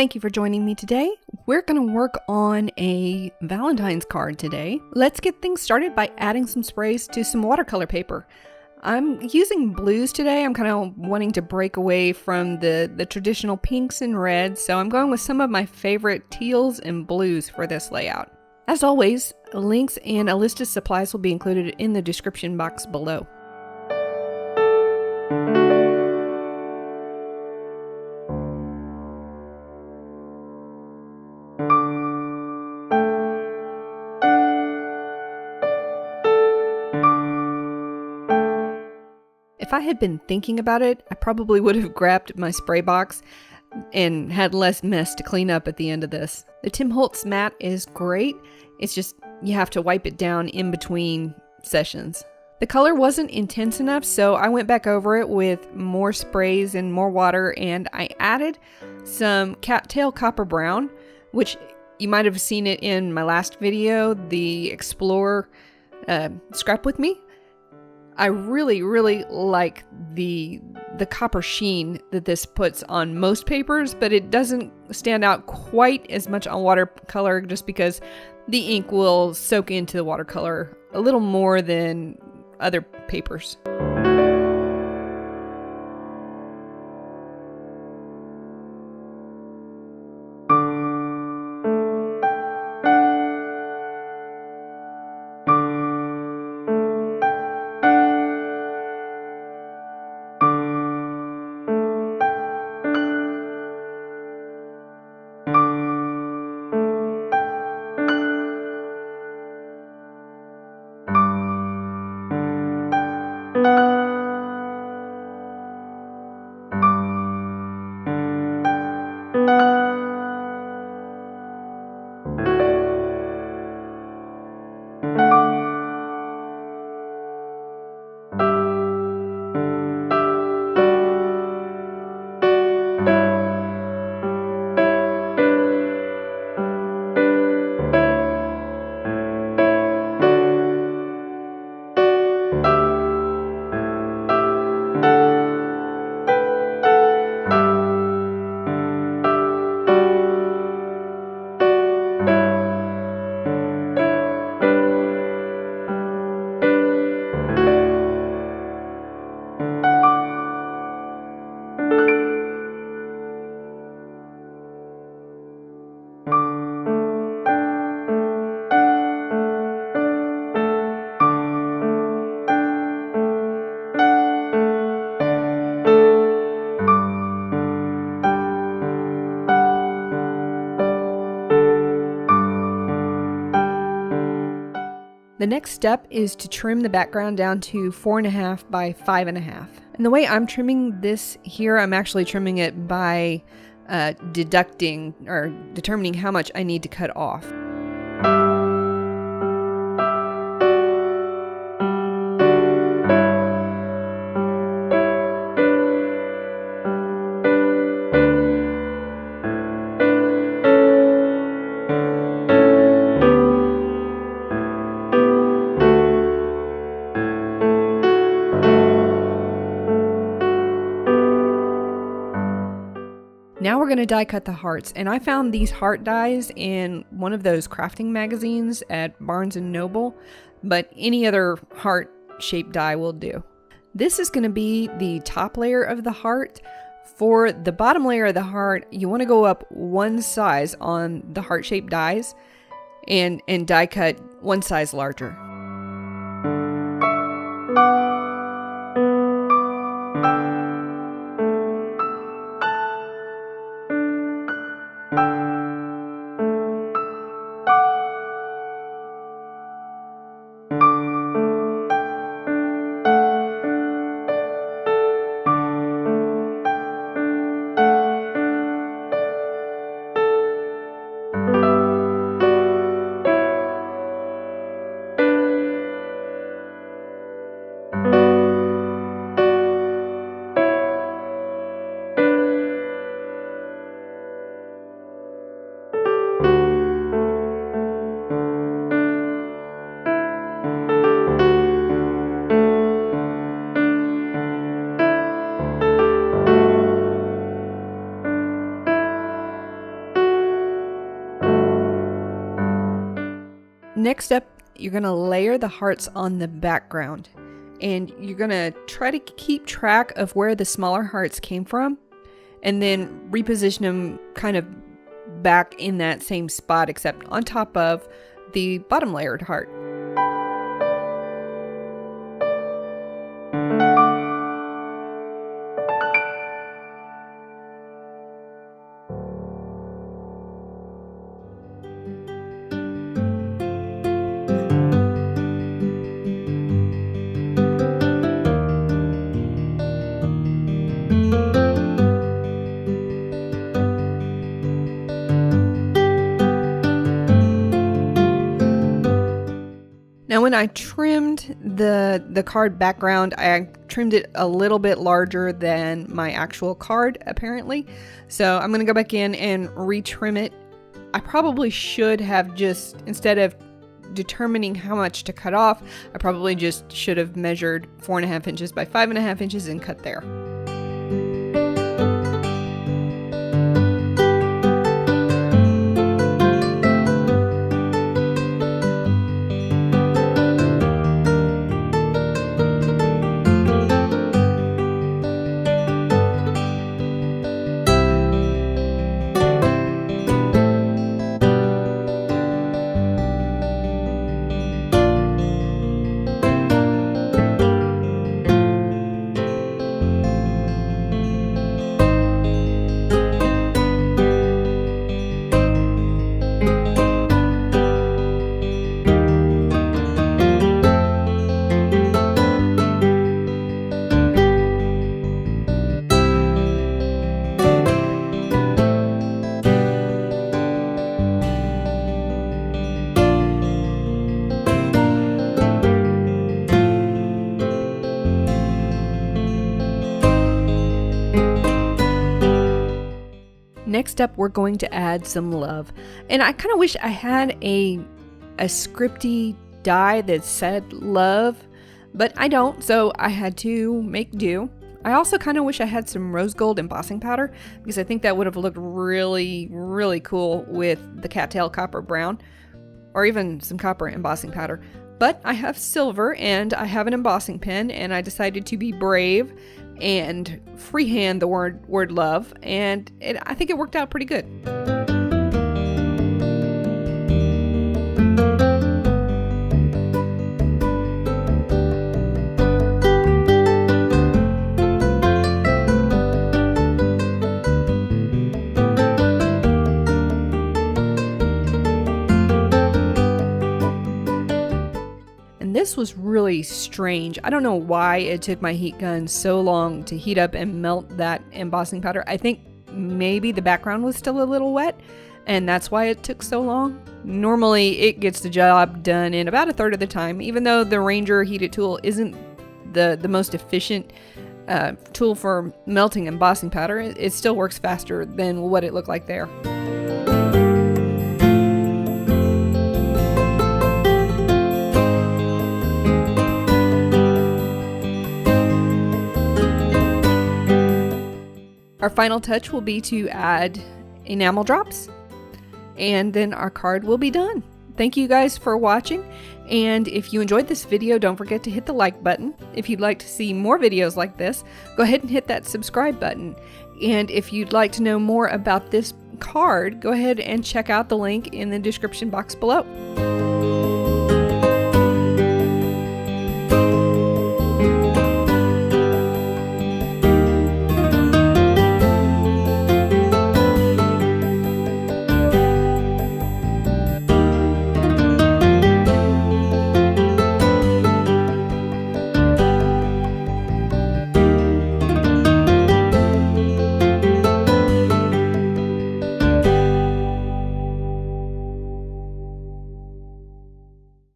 Thank you for joining me today. We're going to work on a Valentine's card today. Let's get things started by adding some sprays to some watercolor paper. I'm using blues today. I'm kind of wanting to break away from the traditional pinks and reds, so I'm going with some of my favorite teals and blues for this layout. As always, links and a list of supplies will be included in the description box below. If I had been thinking about it, I probably would have grabbed my spray box and had less mess to clean up at the end of this. The Tim Holtz mat is great. It's just you have to wipe it down in between sessions. The color wasn't intense enough, so I went back over it with more sprays and more water, and I added some cattail copper brown, which you might have seen it in my last video, the Explore Scrap With Me. I really like the copper sheen that this puts on most papers, but it doesn't stand out quite as much on watercolor just because the ink will soak into the watercolor a little more than other papers. The next step is to trim the background down to 4.5 by 5.5. And the way I'm trimming this here, I'm actually trimming it by deducting or determining how much I need to cut off. Now we're going to die cut the hearts, and I found these heart dies in one of those crafting magazines at Barnes & Noble, but any other heart shaped die will do. This is going to be the top layer of the heart. For the bottom layer of the heart, you want to go up one size on the heart shaped dies and die cut one size larger. Next up, you're going to layer the hearts on the background, and you're going to try to keep track of where the smaller hearts came from, and then reposition them kind of back in that same spot, except on top of the bottom layered heart. Now when I trimmed the card background, I trimmed it a little bit larger than my actual card, apparently. So I'm going to go back in and retrim it. I probably should have just, instead of determining how much to cut off, I probably just should have measured 4.5 inches by 5.5 inches and cut there. Next up, we're going to add some love. And I kind of wish I had a scripty die that said love, but I don't, so I had to make do. I also kind of wish I had some rose gold embossing powder, because I think that would have looked really, really cool with the cattail copper brown, or even some copper embossing powder. But I have silver and I have an embossing pen, and I decided to be brave and freehand the word love, and I think it worked out pretty good. This was really strange. I don't know why it took my heat gun so long to heat up and melt that embossing powder. I think maybe the background was still a little wet, and that's why it took so long. Normally it gets the job done in about 1/3 of the time, even though the Ranger heated tool isn't the most efficient tool for melting embossing powder. It still works faster than what it looked like there. Our final touch will be to add enamel drops, and then our card will be done. Thank you guys for watching, and if you enjoyed this video, don't forget to hit the like button. If you'd like to see more videos like this, go ahead and hit that subscribe button. And if you'd like to know more about this card, go ahead and check out the link in the description box below.